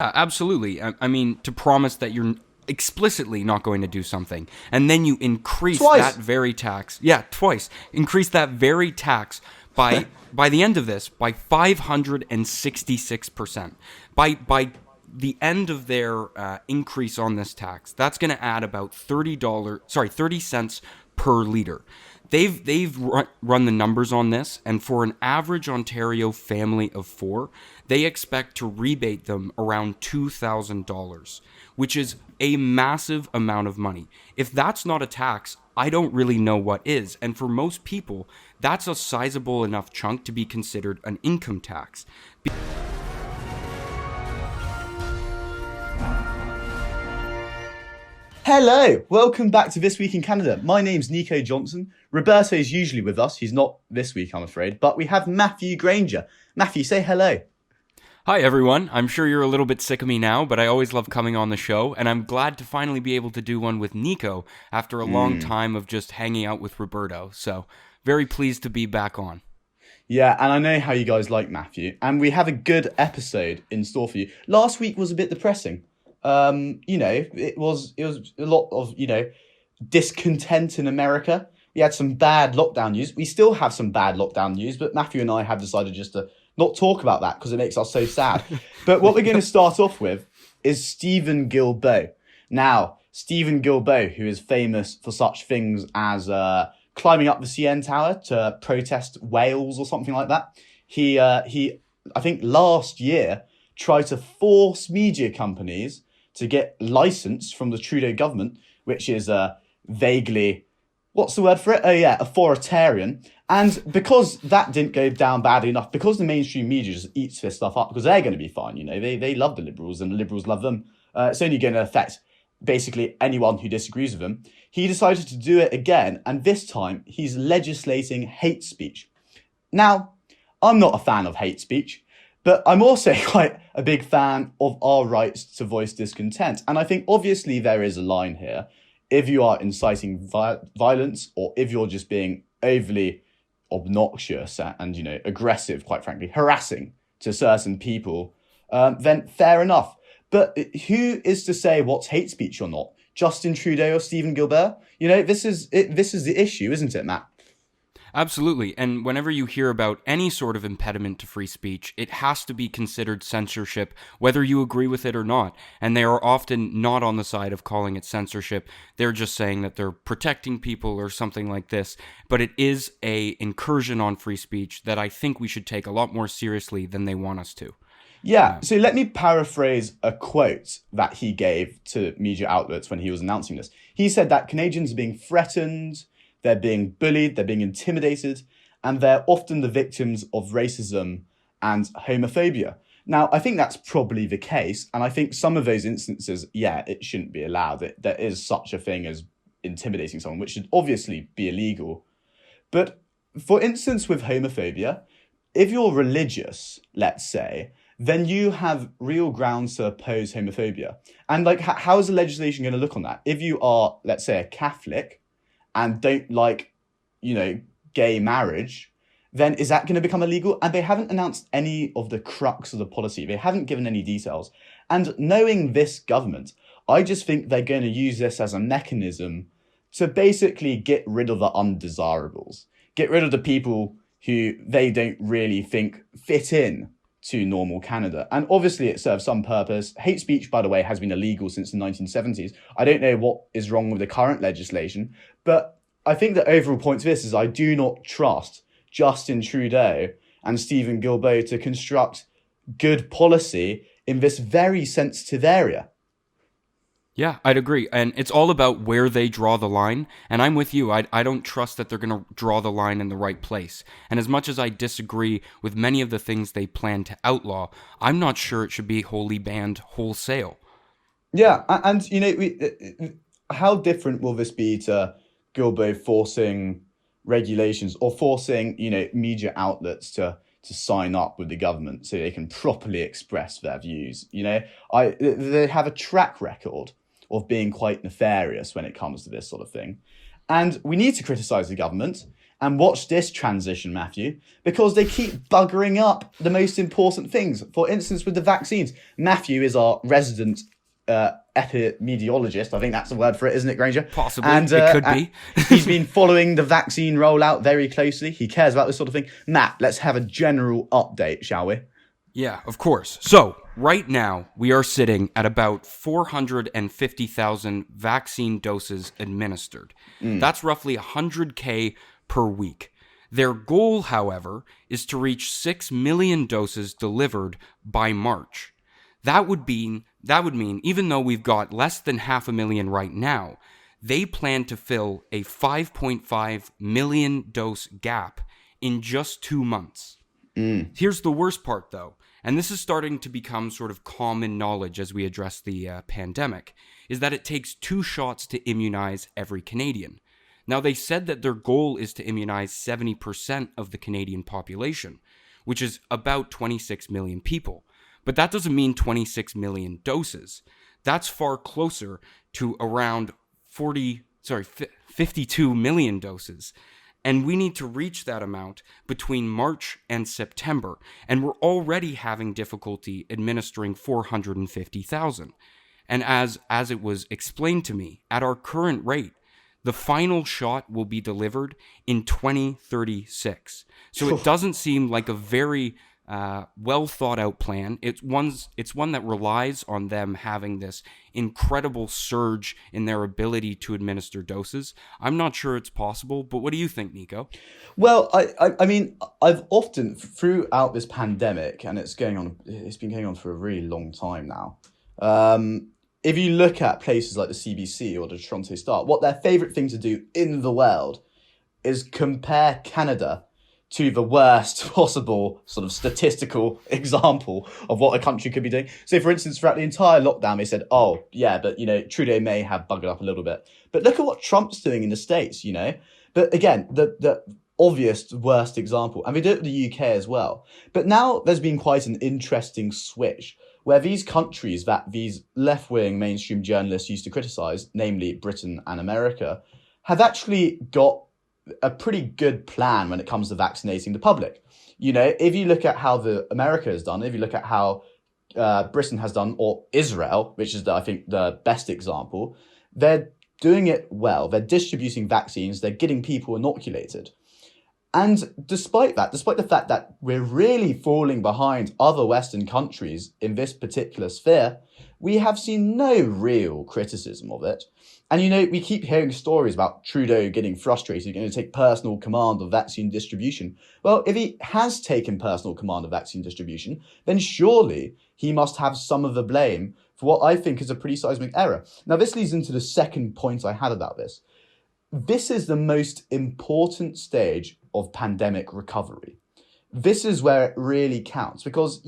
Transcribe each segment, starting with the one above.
Absolutely. I mean, to promise that you're explicitly not going to do something, and then you increase that Twice. very tax. Yeah, twice. Increase that very tax by the end of this by 566%. By the end of their increase on this tax, that's going to add about $30 per liter. They've run the numbers on this, and for an average Ontario family of four, they expect to rebate them around $2,000, which is a massive amount of money. If that's not a tax, I don't really know what is. And for most people, that's a sizable enough chunk to be considered an income tax. Hello, welcome back to This Week in Canada. My name's Nico Johnson. Roberto's usually with us. He's not this week, I'm afraid. But we have Matthew Grainger. Matthew, say hello. Hi, everyone. I'm sure you're a little bit sick of me now, but I always love coming on the show, and I'm glad to finally be able to do one with Nico after a long time of just hanging out with Roberto. So, very pleased to be back on. Yeah, and I know how you guys like Matthew, and we have a good episode in store for you. Last week was a bit depressing. It was a lot of, discontent in America. We had some bad lockdown news. We still have some bad lockdown news, but Matthew and I have decided just to not talk about that because it makes us so sad. But what we're going to start off with is Stephen Guilbeault. Now, Stephen Guilbeault, who is famous for such things as climbing up the CN Tower to protest Wales or something like that. He I think last year tried to force media companies to get license from the Trudeau government, which is vaguely, what's the word for it? Oh yeah, authoritarian. And because that didn't go down badly enough, because the mainstream media just eats this stuff up, because they're going to be fine, they love the Liberals and the Liberals love them. It's only going to affect basically anyone who disagrees with them. He decided to do it again, and this time he's legislating hate speech. Now, I'm not a fan of hate speech, but I'm also quite a big fan of our rights to voice discontent. And I think obviously there is a line here. If you are inciting violence, or if you're just being overly obnoxious and aggressive, quite frankly, harassing to certain people, then fair enough. But who is to say what's hate speech or not? Justin Trudeau or Stephen Guilbeault? This is the issue, isn't it, Matt? Absolutely. And whenever you hear about any sort of impediment to free speech, it has to be considered censorship, whether you agree with it or not. And they are often not on the side of calling it censorship. They're just saying that they're protecting people or something like this. But it is an incursion on free speech that I think we should take a lot more seriously than they want us to. Yeah, so let me paraphrase a quote that he gave to media outlets when he was announcing this. He said that Canadians are being threatened, they're being bullied, they're being intimidated, and they're often the victims of racism and homophobia. Now, I think that's probably the case, and I think some of those instances, yeah, it shouldn't be allowed. There is such a thing as intimidating someone, which should obviously be illegal. But for instance, with homophobia, if you're religious, let's say, then you have real grounds to oppose homophobia. And how is the legislation going to look on that? If you are, let's say, a Catholic and don't like, gay marriage, then is that going to become illegal? And they haven't announced any of the crux of the policy. They haven't given any details. And knowing this government, I just think they're going to use this as a mechanism to basically get rid of the undesirables, get rid of the people who they don't really think fit in to normal Canada. And obviously it serves some purpose. Hate speech, by the way, has been illegal since the 1970s. I don't know what is wrong with the current legislation, but I think the overall point to this is I do not trust Justin Trudeau and Stephen Guilbeault to construct good policy in this very sensitive area. Yeah, I'd agree. And it's all about where they draw the line. And I'm with you. I don't trust that they're going to draw the line in the right place. And as much as I disagree with many of the things they plan to outlaw, I'm not sure it should be wholly banned wholesale. Yeah, and how different will this be to Guilbeault forcing regulations or forcing, media outlets to sign up with the government so they can properly express their views? They have a track record of being quite nefarious when it comes to this sort of thing. And we need to criticise the government. And watch this transition, Matthew, because they keep buggering up the most important things. For instance, with the vaccines, Matthew is our resident epidemiologist. I think that's the word for it, isn't it, Grainger? Possibly. And It could be. he's been following the vaccine rollout very closely. He cares about this sort of thing. Matt, let's have a general update, shall we? Yeah, of course. So, right now, we are sitting at about 450,000 vaccine doses administered. That's roughly 100K per week. Their goal, however, is to reach 6 million doses delivered by March. That would mean, even though we've got less than 500,000 right now, they plan to fill a 5.5 million dose gap in just 2 months. Here's the worst part, though, and this is starting to become sort of common knowledge as we address the pandemic, is that it takes 2 shots to immunize every Canadian. Now, they said that their goal is to immunize 70% of the Canadian population, which is about 26 million people. But that doesn't mean 26 million doses. That's far closer to around 52 million doses. And we need to reach that amount between March and September. And we're already having difficulty administering 450,000. And as it was explained to me, at our current rate, the final shot will be delivered in 2036. So it doesn't seem like a very well thought out plan. It's one that relies on them having this incredible surge in their ability to administer doses. I'm not sure it's possible, but what do you think, Nico? Well, I mean, I've often throughout this pandemic, and it's been going on for a really long time now. If you look at places like the CBC or the Toronto Star, what their favourite thing to do in the world is compare Canada to the worst possible sort of statistical example of what a country could be doing. So, for instance, throughout the entire lockdown, they said, oh, yeah, but, Trudeau may have buggered up a little bit. But look at what Trump's doing in the States, But again, the obvious worst example, and they do it in the UK as well. But now there's been quite an interesting switch where these countries that these left-wing mainstream journalists used to criticize, namely Britain and America, have actually got a pretty good plan when it comes to vaccinating the public. If you look at how America has done, if you look at how Britain has done, or Israel, which is, I think, the best example, they're doing it well. They're distributing vaccines. They're getting people inoculated. And despite the fact that we're really falling behind other Western countries in this particular sphere, we have seen no real criticism of it. And, we keep hearing stories about Trudeau getting frustrated, going to take personal command of vaccine distribution. Well, if he has taken personal command of vaccine distribution, then surely he must have some of the blame for what I think is a pretty seismic error. Now, this leads into the second point I had about this. This is the most important stage of pandemic recovery. This is where it really counts because,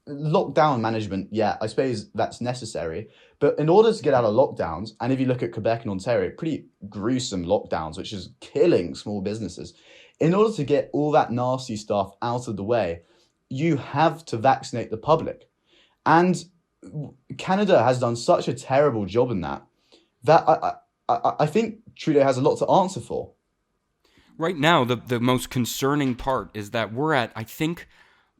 lockdown management, yeah, I suppose that's necessary. But in order to get out of lockdowns, and if you look at Quebec and Ontario, pretty gruesome lockdowns, which is killing small businesses. In order to get all that nasty stuff out of the way, you have to vaccinate the public. And Canada has done such a terrible job in that I think Trudeau has a lot to answer for. Right now, the most concerning part is that we're at, I think,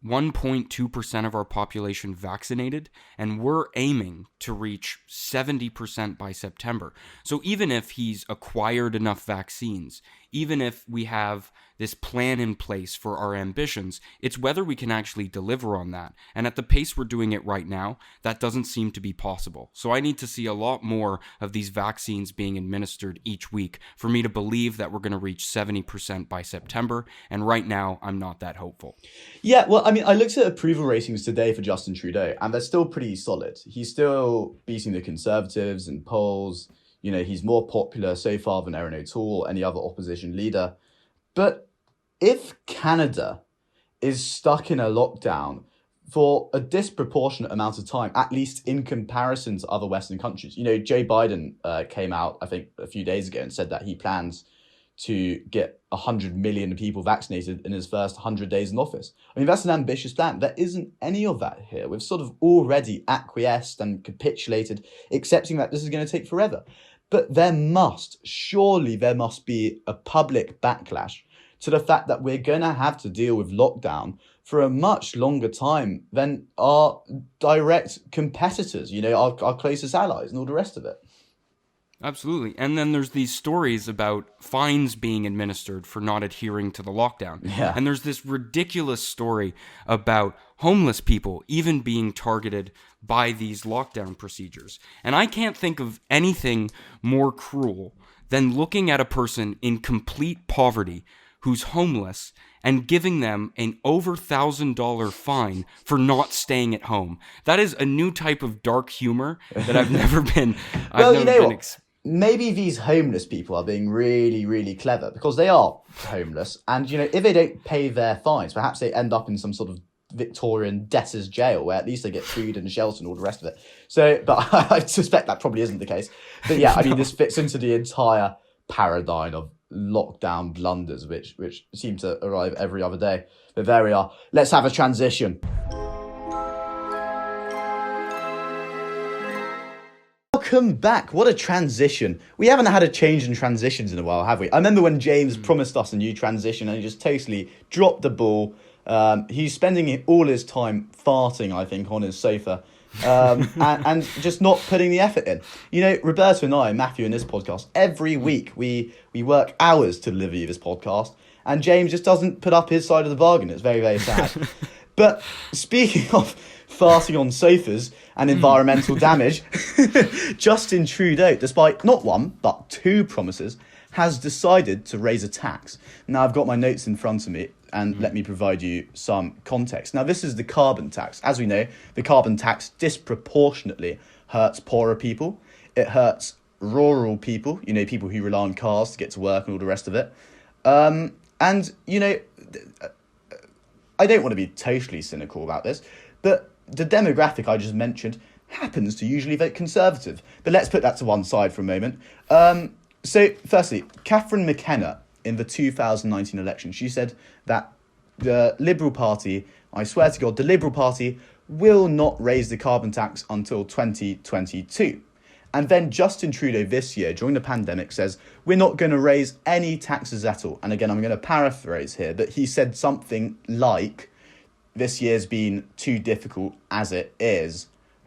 1.2% of our population vaccinated, and we're aiming to reach 70% by September. So even if he's acquired enough vaccines, even if we have this plan in place for our ambitions, it's whether we can actually deliver on that. And at the pace we're doing it right now, that doesn't seem to be possible. So I need to see a lot more of these vaccines being administered each week for me to believe that we're going to reach 70% by September. And right now, I'm not that hopeful. Yeah, well, I mean, I looked at approval ratings today for Justin Trudeau, and they're still pretty solid. He's still beating the Conservatives in polls. He's more popular so far than Erin O'Toole or any other opposition leader. But if Canada is stuck in a lockdown for a disproportionate amount of time, at least in comparison to other Western countries, Joe Biden came out, I think, a few days ago and said that he plans to get 100 million people vaccinated in his first 100 days in office. I mean, that's an ambitious plan. There isn't any of that here. We've sort of already acquiesced and capitulated, accepting that this is going to take forever. But surely there must be a public backlash to the fact that we're going to have to deal with lockdown for a much longer time than our direct competitors, our closest allies and all the rest of it. Absolutely. And then there's these stories about fines being administered for not adhering to the lockdown. Yeah. And there's this ridiculous story about homeless people even being targeted by these lockdown procedures. And I can't think of anything more cruel than looking at a person in complete poverty who's homeless and giving them an over $1,000 fine for not staying at home. That is a new type of dark humor that I've never been. Maybe these homeless people are being really, really clever because they are homeless. And, if they don't pay their fines, perhaps they end up in some sort of Victorian debtor's jail where at least they get food and shelter and all the rest of it. So, but I suspect that probably isn't the case. But yeah, I mean, this fits into the entire paradigm of lockdown blunders, which seem to arrive every other day. But there we are. Let's have a transition. Welcome back. What a transition. We haven't had a change in transitions in a while, have we? I remember when James promised us a new transition and he just totally dropped the ball. He's spending all his time farting, I think, on his sofa and just not putting the effort in. Roberto and I, Matthew, in this podcast, every week we work hours to deliver you this podcast and James just doesn't put up his side of the bargain. It's very, very sad. But speaking of farting on sofas and environmental damage, Justin Trudeau, despite not one, but two promises, has decided to raise a tax. Now, I've got my notes in front of me, and let me provide you some context. Now, this is the carbon tax. As we know, the carbon tax disproportionately hurts poorer people. It hurts rural people, people who rely on cars to get to work and all the rest of it. I don't want to be totally cynical about this, but the demographic I just mentioned happens to usually vote Conservative. But let's put that to one side for a moment. So, firstly, Catherine McKenna, in the 2019 election, she said that the Liberal Party, I swear to God, the Liberal Party will not raise the carbon tax until 2022. And then Justin Trudeau this year, during the pandemic, says, we're not going to raise any taxes at all. And again, I'm going to paraphrase here, but he said something like, this year's been too difficult as it is.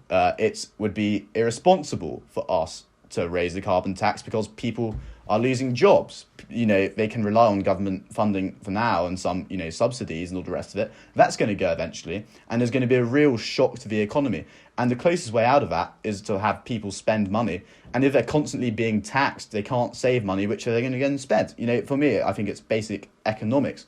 It would be irresponsible for us to raise the carbon tax because people are losing jobs. They can rely on government funding for now and some, subsidies and all the rest of it. That's going to go eventually. And there's going to be a real shock to the economy. And the closest way out of that is to have people spend money. And if they're constantly being taxed, they can't save money, which they're going to go and spend. For me, I think it's basic economics.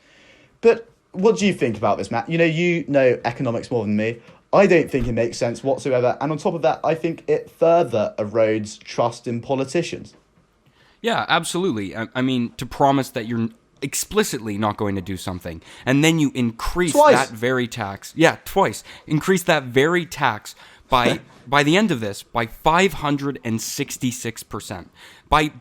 But what do you think about this, Matt? You know economics more than me. I don't think it makes sense whatsoever. And on top of that, I think it further erodes trust in politicians. Yeah, absolutely. I mean, to promise that you're explicitly not going to do something, and then you increase that very tax. Yeah, twice. Increase that very tax by the end of this by 566%. By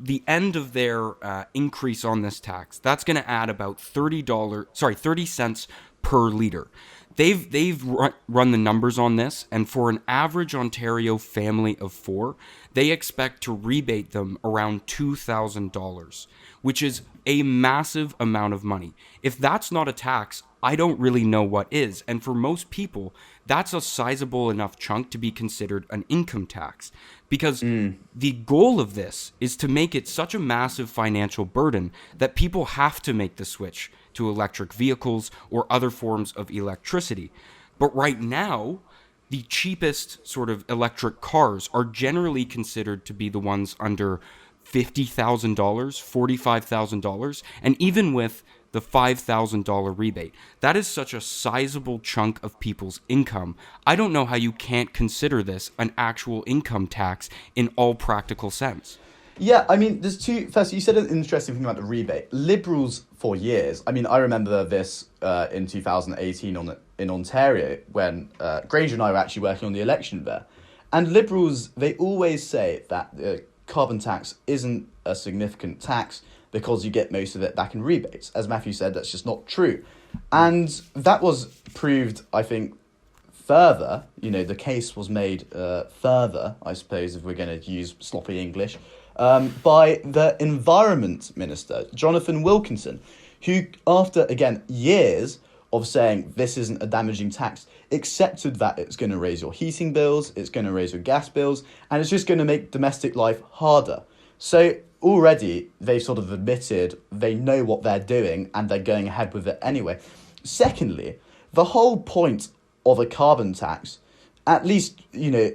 the end of their increase on this tax, that's going to add about $30 cents per liter. They've run the numbers on this, and for an average Ontario family of 4, they expect to rebate them around $2,000, which is a massive amount of money. If that's not a tax, I don't really know what is. And for most people, that's a sizable enough chunk to be considered an income tax. Because the goal of this is to make it such a massive financial burden that people have to make the switch to electric vehicles or other forms of electricity. But right now, the cheapest sort of electric cars are generally considered to be the ones under $50,000, $45,000, and even with the $5,000 rebate. That is such a sizable chunk of people's income. I don't know how you can't consider this an actual income tax in all practical sense. Yeah, I mean, there's two. First, you said an interesting thing about the rebate. Liberals, for years, I mean, I remember this in 2018 in Ontario when Grainger and I were actually working on the election there. And Liberals, they always say that the carbon tax isn't a significant tax because you get most of it back in rebates. As Matthew said, that's just not true. And that was proved, I think, further, the case was made further, I suppose, if we're going to use sloppy English, by the Environment Minister, Jonathan Wilkinson, who, after, again, years of saying this isn't a damaging tax, accepted that it's going to raise your heating bills, it's going to raise your gas bills, and it's just going to make domestic life harder. So already they've sort of admitted they know what they're doing and they're going ahead with it anyway. Secondly, the whole point of a carbon tax, at least,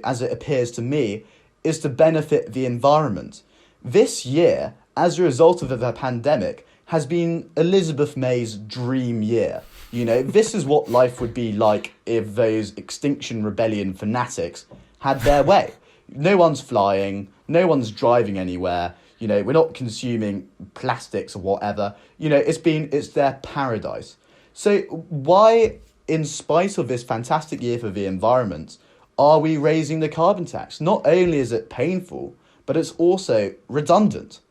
as it appears to me, is to benefit the environment. This year, as a result of the pandemic, has been Elizabeth May's dream year. This is what life would be like if those Extinction Rebellion fanatics had their way. No one's flying, no one's driving anywhere, we're not consuming plastics or whatever. It's their paradise. So why, in spite of this fantastic year for the environment, are we raising the carbon tax? Not only is it painful, but it's also redundant.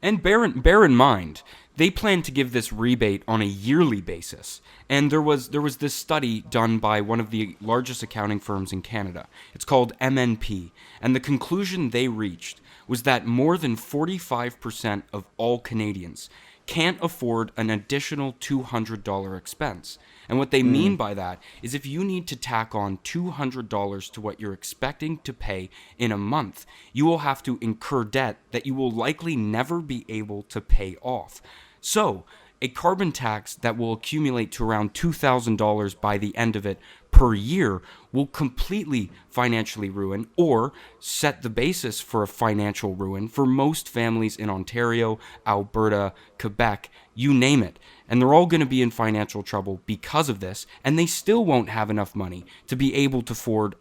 And bear in mind, they plan to give this rebate on a yearly basis. And there was this study done by one of the largest accounting firms in Canada. It's called MNP. And the conclusion they reached was that more than 45% of all Canadians can't afford an additional $200 expense. And what they mean by that is if you need to tack on $200 to what you're expecting to pay in a month, you will have to incur debt that you will likely never be able to pay off. So, a carbon tax that will accumulate to around $2,000 by the end of it per year will completely financially ruin or set the basis for a financial ruin for most families in Ontario, Alberta, Quebec, you name it. And they're all going to be in financial trouble because of this, and they still won't have enough money to be able to afford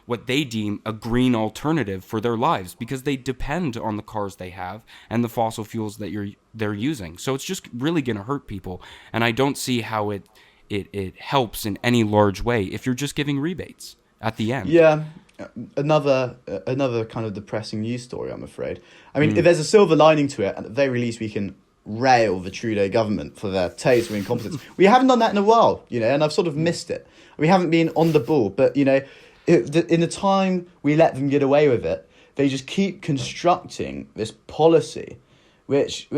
what they deem a green alternative for their lives because they depend on the cars they have and the fossil fuels that they're using. So it's just really going to hurt people, and I don't see how it helps in any large way if you're just giving rebates at the end. Yeah, another kind of depressing news story, I'm afraid. I mean, if there's a silver lining to it, at the very least we can rail the Trudeau government for their total incompetence. We haven't done that in a while, and I've sort of missed it. We haven't been on the ball, but, in the time we let them get away with it, they just keep constructing this policy, which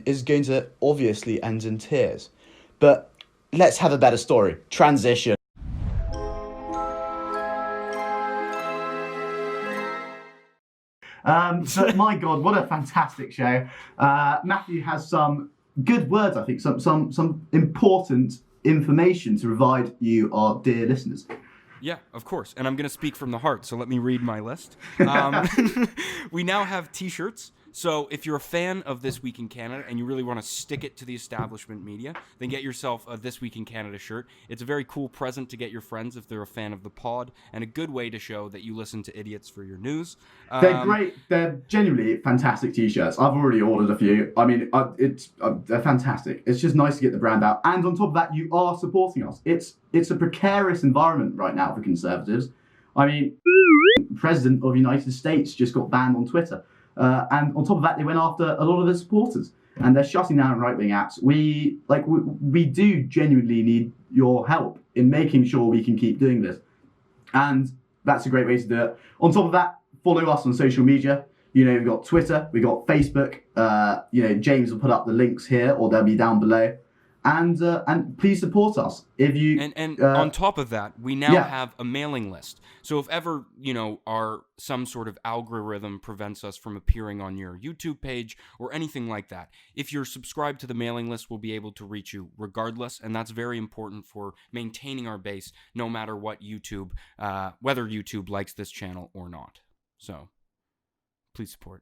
is going to obviously end in tears. But let's have a better story. Transition. So my God, what a fantastic show. Matthew has some good words, I think, some important information to provide you, our dear listeners. Yeah, of course. And I'm going to speak from the heart, so let me read my list. We now have t-shirts. So if you're a fan of This Week in Canada and you really want to stick it to the establishment media, then get yourself a This Week in Canada shirt. It's a very cool present to get your friends if they're a fan of the pod, and a good way to show that you listen to idiots for your news. They're great. They're genuinely fantastic t-shirts. I've already ordered a few. I mean, they're fantastic. It's just nice to get the brand out. And on top of that, you are supporting us. It's a precarious environment right now for Conservatives. I mean, the President of the United States just got banned on Twitter. And on top of that, they went after a lot of their supporters, and they're shutting down right-wing apps. We do genuinely need your help in making sure we can keep doing this, and that's a great way to do it. On top of that, follow us on social media. We've got Twitter, we've got Facebook. James will put up the links here, or they'll be down below. And please support us. If you and on top of that, we now have a mailing list. So if ever some sort of algorithm prevents us from appearing on your YouTube page or anything like that, if you're subscribed to the mailing list, we'll be able to reach you regardless, and that's very important for maintaining our base, no matter what whether YouTube likes this channel or not. So please support.